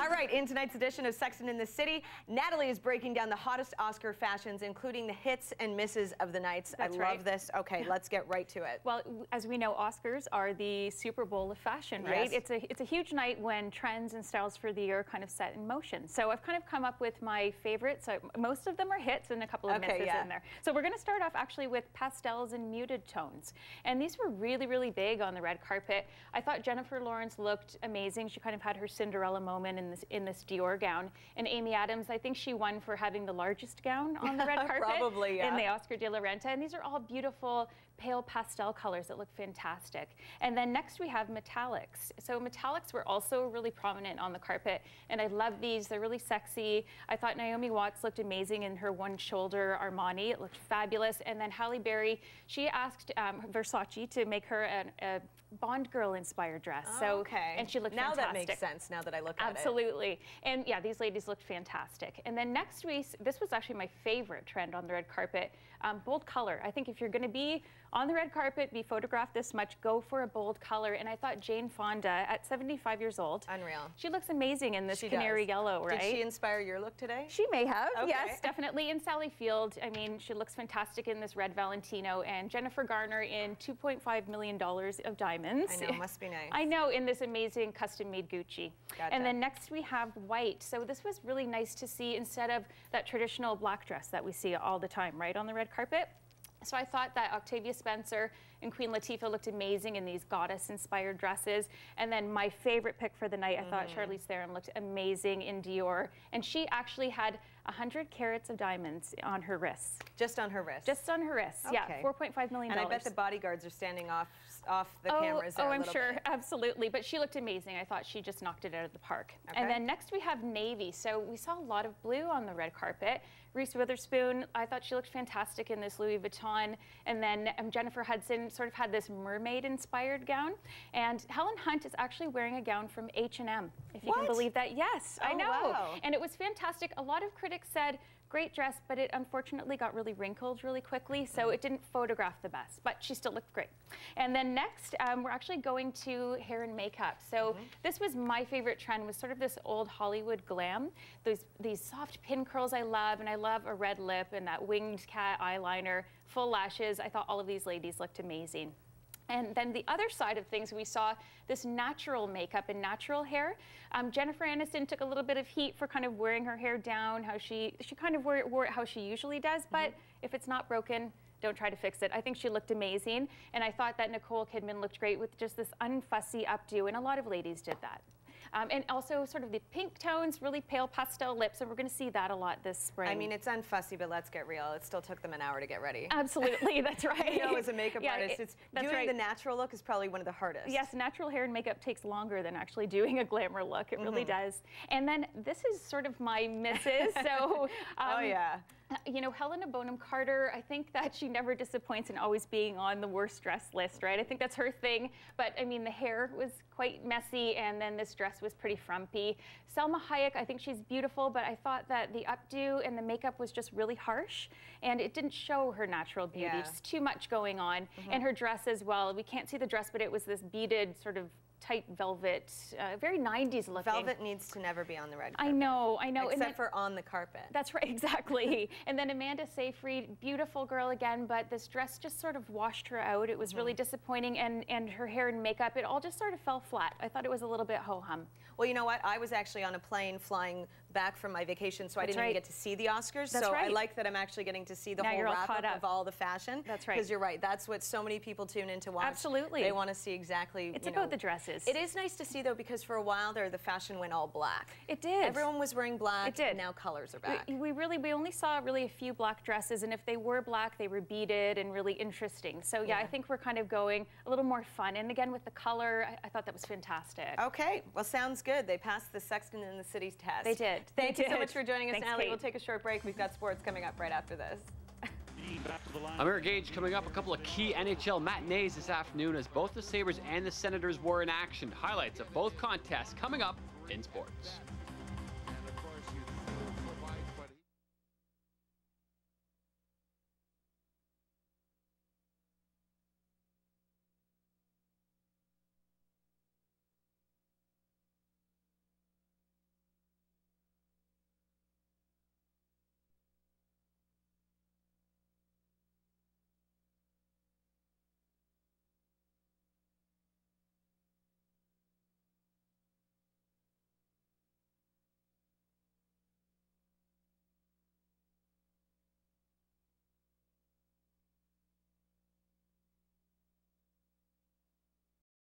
All right, in tonight's edition of Sexton in the City, Natalie is breaking down the hottest Oscar fashions, including the hits and misses of the nights. That's I love this. Okay, let's get right to it. Well, as we know, Oscars are the Super Bowl of fashion, right? Yes. It's a huge night when trends and styles for the year kind of set in motion. So I've kind of come up with my favorites. So most of them are hits and a couple of misses in there. So we're going to start off actually with pastels and muted tones. And these were really, really big on the red carpet. I thought Jennifer Lawrence looked amazing. She kind of had her Cinderella moment in this Dior gown. And Amy Adams, I think she won for having the largest gown on the red carpet. Probably, yeah. In the Oscar de la Renta. And these are all beautiful pale pastel colors that look fantastic. And then next we have metallics. So metallics were also really prominent on the carpet. And I love these. They're really sexy. I thought Naomi Watts looked amazing in her one shoulder Armani. It looked fabulous. And then Halle Berry, she asked Versace to make her a Bond girl inspired dress. Oh, okay. And she looked fantastic. Now that makes sense now that I look at it. Absolutely. And yeah, these ladies looked fantastic. And then next week, this was actually my favorite trend on the red carpet, bold color. I think if you're going to be on the red carpet, be photographed this much, go for a bold color. And I thought Jane Fonda, at 75 years old, unreal. She looks amazing in this canary yellow, right? Did she inspire your look today? She may have, okay. Yes, definitely. And Sally Field, I mean, she looks fantastic in this red Valentino. And Jennifer Garner in $2.5 million of diamonds. I know, must be nice. I know, in this amazing custom-made Gucci. Gotcha. And then next we have white. So this was really nice to see instead of that traditional black dress that we see all the time, right, on the red carpet. So I thought that Octavia Spencer and Queen Latifah looked amazing in these goddess-inspired dresses. And then my favorite pick for the night, I thought Charlize Theron looked amazing in Dior. And she actually had 100 carats of diamonds on her wrists. Just on her wrists? Just on her wrists, okay. Yeah, $4.5 million. And I bet the bodyguards are standing off the cameras there I'm sure, absolutely. But she looked amazing. I thought she just knocked it out of the park. Okay. And then next we have navy. So we saw a lot of blue on the red carpet. Reese Witherspoon, I thought she looked fantastic in this Louis Vuitton. And then Jennifer Hudson sort of had this mermaid-inspired gown. And Helen Hunt is actually wearing a gown from H&M, if you can believe that. Yes, I know. Wow. And it was fantastic. A lot of critics said, great dress, but it unfortunately got really wrinkled really quickly, so it didn't photograph the best, but she still looked great. And then next, we're actually going to hair and makeup. So this was my favorite trend, was sort of this old Hollywood glam. These soft pin curls I love, and I love a red lip and that winged cat eyeliner, full lashes. I thought all of these ladies looked amazing. And then the other side of things, we saw this natural makeup and natural hair. Jennifer Aniston took a little bit of heat for kind of wearing her hair down, how she kind of wore it how she usually does, but if it's not broken, don't try to fix it. I think she looked amazing, and I thought that Nicole Kidman looked great with just this unfussy updo, and a lot of ladies did that. And also sort of the pink tones, really pale pastel lips, and we're going to see that a lot this spring. I mean, it's unfussy, but let's get real. It still took them an hour to get ready. Absolutely, that's right. You know, as a makeup artist, doing the natural look is probably one of the hardest. Yes, natural hair and makeup takes longer than actually doing a glamour look. It really does. And then this is sort of my misses. So, oh yeah. You know, Helena Bonham Carter, I think that she never disappoints in always being on the worst dress list, right? I think that's her thing. But I mean, the hair was quite messy, and then this dress was pretty frumpy. Selma Hayek, I think she's beautiful, but I thought that the updo and the makeup was just really harsh, and it didn't show her natural beauty. Just too much going on. And her dress as well. We can't see the dress, but it was this beaded sort of tight velvet, very 90s looking. Velvet needs to never be on the red carpet. I know. Except for on the carpet. That's right, exactly. And then Amanda Seyfried, beautiful girl again, but this dress just sort of washed her out. It was really disappointing, and her hair and makeup, it all just sort of fell flat. I thought it was a little bit ho-hum. Well, you know what? I was actually on a plane flying back from my vacation, so I didn't even get to see the Oscars. So I like that I'm actually getting to see the whole wrap-up of all the fashion. That's right. Because you're right. That's what so many people tune in to watch. Absolutely. They want to see exactly, It's about the dresses. It is nice to see, though, because for a while there, the fashion went all black. It did. Everyone was wearing black. It did. Now colors are back. We only saw really a few black dresses, and if they were black, they were beaded and really interesting. So yeah, I think we're kind of going a little more fun. And again, with the color, I thought that was fantastic. Okay, well, sounds good. They passed the Sexton in the City's test. They did. Thank you so much for joining us, Thanks, Natalie. Kate. We'll take a short break. We've got sports coming up right after this. I'm Eric Gage. Coming up, a couple of key NHL matinees this afternoon as both the Sabres and the Senators were in action. Highlights of both contests coming up in sports.